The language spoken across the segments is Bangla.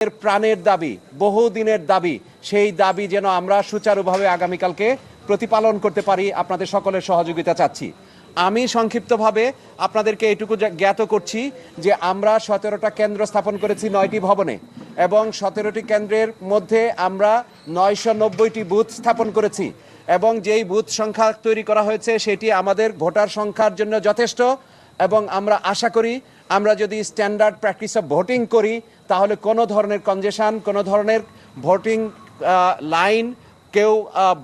প্রাণের দাবি, বহুদিনের দাবি, সেই দাবি যেন আমরা সুচারুভাবে আগামীকালকে প্রতিপালন করতে পারি, আপনাদের সকলের সহযোগিতা চাচ্ছি। আমি সংক্ষিপ্তভাবে আপনাদেরকে এটুকু জ্ঞাত করছি যে আমরা 17টা কেন্দ্র স্থাপন করেছি 9টি ভবনে, এবং 17টি কেন্দ্রের মধ্যে আমরা 990টি বুথ স্থাপন করেছি, এবং যেই বুথ সংখ্যা তৈরি করা হয়েছে সেটি আমাদের ভোটার সংখ্যার জন্য যথেষ্ট। এবং আমরা আশা করি আমরা যদি স্ট্যান্ডার্ড প্র্যাকটিস অফ ভোটিং করি তাহলে কোনো ধরনের কনজেশন, কোনো ধরনের ভোটিং লাইন, কেউ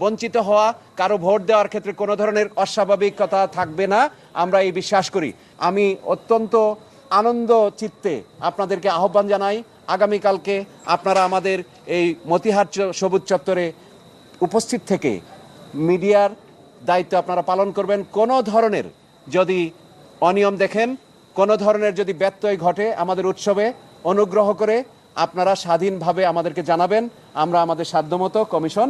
বঞ্চিত হওয়া, কারো ভোট দেওয়ার ক্ষেত্রে কোনো ধরনের অস্বাভাবিকতা থাকবে না, আমরা এই বিশ্বাস করি। আমি অত্যন্ত আনন্দ চিত্তে আপনাদেরকে আহ্বান জানাই, আগামীকালকে আপনারা আমাদের এই মতিহার সবুজ চত্বরে উপস্থিত থেকে মিডিয়ার দায়িত্ব আপনারা পালন করবেন। কোনো ধরনের যদি অনিয়ম দেখেন, কোনো ধরনের যদি ব্যত্যয় ঘটে আমাদের উৎসবে, অনুগ্রহ করে আপনারা স্বাধীনভাবে আমাদেরকে জানাবেন। আমরা আমাদের সাধ্যমতো, কমিশন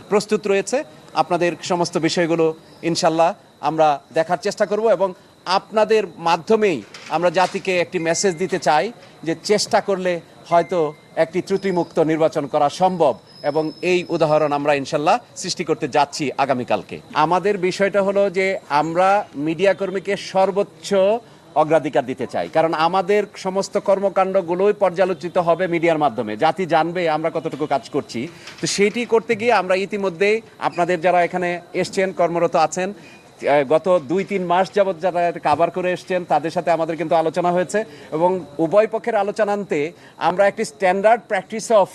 প্রস্তুত রয়েছে, আপনাদের সমস্ত বিষয়গুলো ইনশাল্লাহ আমরা দেখার চেষ্টা করব, এবং আপনাদের মাধ্যমেই আমরা জাতিকে একটি মেসেজ দিতে চাই যে চেষ্টা করলে হয়তো একটি ত্রুটিমুক্ত নির্বাচন করা সম্ভব, এবং এই উদাহরণ আমরা ইনশাল্লাহ সৃষ্টি করতে যাচ্ছি আগামীকালকে। আমাদের বিষয়টা হলো যে আমরা মিডিয়া কর্মীকে সর্বোচ্চ অগ্রাধিকার দিতে চাই, কারণ আমাদের সমস্ত কর্মকাণ্ডগুলোই পর্যালোচিত হবে মিডিয়ার মাধ্যমে, জাতি জানবে আমরা কতটুকু কাজ করছি। তো সেটি করতে গিয়ে আমরা ইতিমধ্যেই আপনাদের যারা এখানে এসছেন, কর্মরত আছেন, গত 2-3 মাস যাবৎ যারা কাভার করে এসছেন, তাদের সাথে আমাদের কিন্তু আলোচনা হয়েছে, এবং উভয় পক্ষের আলোচনান্তে আমরা একটি স্ট্যান্ডার্ড প্র্যাকটিস অফ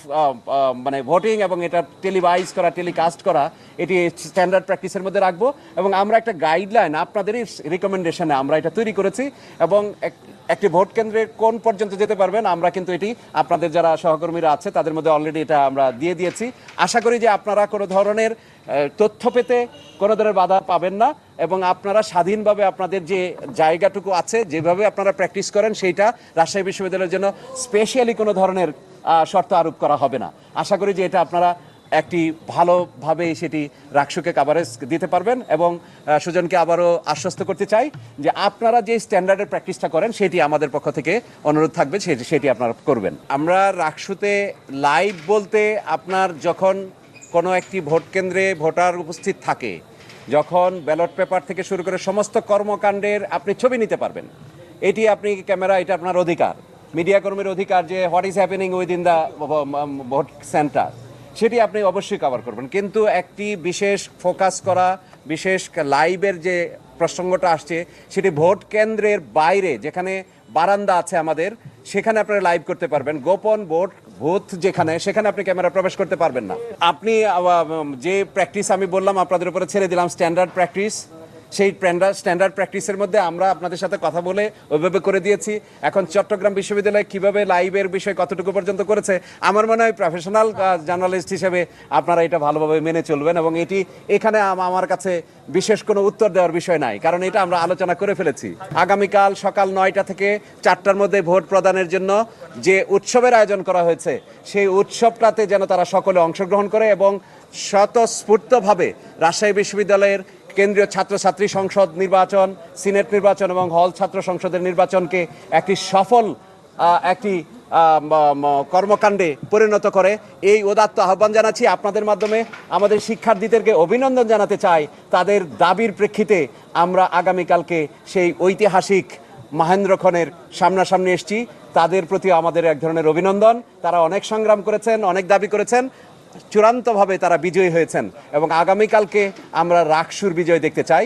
মানে ভোটিং এবং এটা টেলিভাইজ করা, টেলিকাস্ট করা, এটি স্ট্যান্ডার্ড প্র্যাকটিসের মধ্যে রাখবো। এবং আমরা একটা গাইডলাইন আপনাদেরই রিকমেন্ডেশনে আমরা এটা তৈরি করেছি, এবং একটি ভোট কেন্দ্রে কোন পর্যন্ত যেতে পারবেন আমরা কিন্তু এটি আপনাদের যারা সহকর্মীরা আছে তাদের মধ্যে অলরেডি এটা আমরা দিয়ে দিয়েছি। আশা করি যে আপনারা কোনো ধরনের তথ্য পেতে কোনো ধরনের বাধা পাবেন না, এবং আপনারা স্বাধীনভাবে আপনাদের যে জায়গাটুকু আছে, যেভাবে আপনারা প্র্যাকটিস করেন, সেইটা রাজশাহী বিশ্ববিদ্যালয়ের জন্য স্পেশালি কোনো ধরনের শর্ত আরোপ করা হবে না। আশা করি যে এটা আপনারা একটি ভালোভাবে সেটি রাকসুকে কাভারেজ দিতে পারবেন, এবং সুজনকে আবারও আশ্বস্ত করতে চাই যে আপনারা যে স্ট্যান্ডার্ডের প্র্যাকটিসটা করেন সেটি আমাদের পক্ষ থেকে অনুরোধ থাকবে, সেটি আপনারা করবেন। আমরা রাকসুতে লাইভ বলতে আপনার যখন কোনো একটি ভোট কেন্দ্রে ভোটার উপস্থিত থাকে, যখন ব্যালট পেপার থেকে শুরু করে সমস্ত কর্মকাণ্ডের আপনি ছবি নিতে পারবেন, এটি আপনি ক্যামেরা, এটা আপনার অধিকার, মিডিয়া কর্মীর অধিকার, যে what is happening within the vote centre সেটি আপনি অবশ্যই কভার করবেন। কিন্তু একটি বিশেষ ফোকাস করা, বিশেষ লাইভের যে প্রসঙ্গটা আসছে সেটি ভোট কেন্দ্রের বাইরে, যেখানে বারান্দা আছে আমাদের, সেখানে আপনারা লাইভ করতে পারবেন। গোপন বুথ যেখানে, সেখানে আপনি ক্যামেরা প্রবেশ করতে পারবেন না। আপনি যে প্র্যাকটিস আমি বললাম আপনাদের উপরে ছেড়ে দিলাম, স্ট্যান্ডার্ড প্র্যাকটিস, সেই স্ট্যান্ডার্ড প্র্যাকটিসের মধ্যে আমরা আপনাদের সাথে কথা বলে ওইভাবে করে দিয়েছি। এখন চট্টগ্রাম বিশ্ববিদ্যালয় কিভাবে লাইভের বিষয় কতটুকু পর্যন্ত করেছে, আমার মনে হয় প্রফেশনাল জার্নালিস্ট হিসেবে আপনারা এটা ভালোভাবে মেনে চলবেন, এবং এটি এখানে আমার কাছে বিশেষ কোনো উত্তর দেওয়ার বিষয় নাই, কারণ এটা আমরা আলোচনা করে ফেলেছি। আগামীকাল সকাল 9টা থেকে 4টার মধ্যে ভোট প্রদানের জন্য যে উৎসবের আয়োজন করা হয়েছে, সেই উৎসবটাতে যেন তারা সকলে অংশগ্রহণ করে, এবং স্বতঃস্ফূর্তভাবে রাজশাহী বিশ্ববিদ্যালয়ের কেন্দ্রীয় ছাত্রছাত্রী সংসদ নির্বাচন, সিনেট নির্বাচন এবং হল ছাত্র সংসদের নির্বাচনকে একটি সফল একটি কর্মকাণ্ডে পরিণত করে, এই উদাত্ত আহ্বান জানাচ্ছি। আপনাদের মাধ্যমে আমাদের শিক্ষার্থীদেরকে অভিনন্দন জানাতে চাই, তাদের দাবির প্রেক্ষিতে আমরা আগামীকালকে সেই ঐতিহাসিক মহেন্দ্রক্ষণের সামনাসামনি এসেছি। তাদের প্রতি আমাদের এক ধরনের অভিনন্দন। তারা অনেক সংগ্রাম করেছেন, অনেক দাবি করেছেন, চূড়ান্তভাবে তারা বিজয়ী হয়েছেন, এবং আগামীকালকে আমরা রাকসুর বিজয় দেখতে চাই।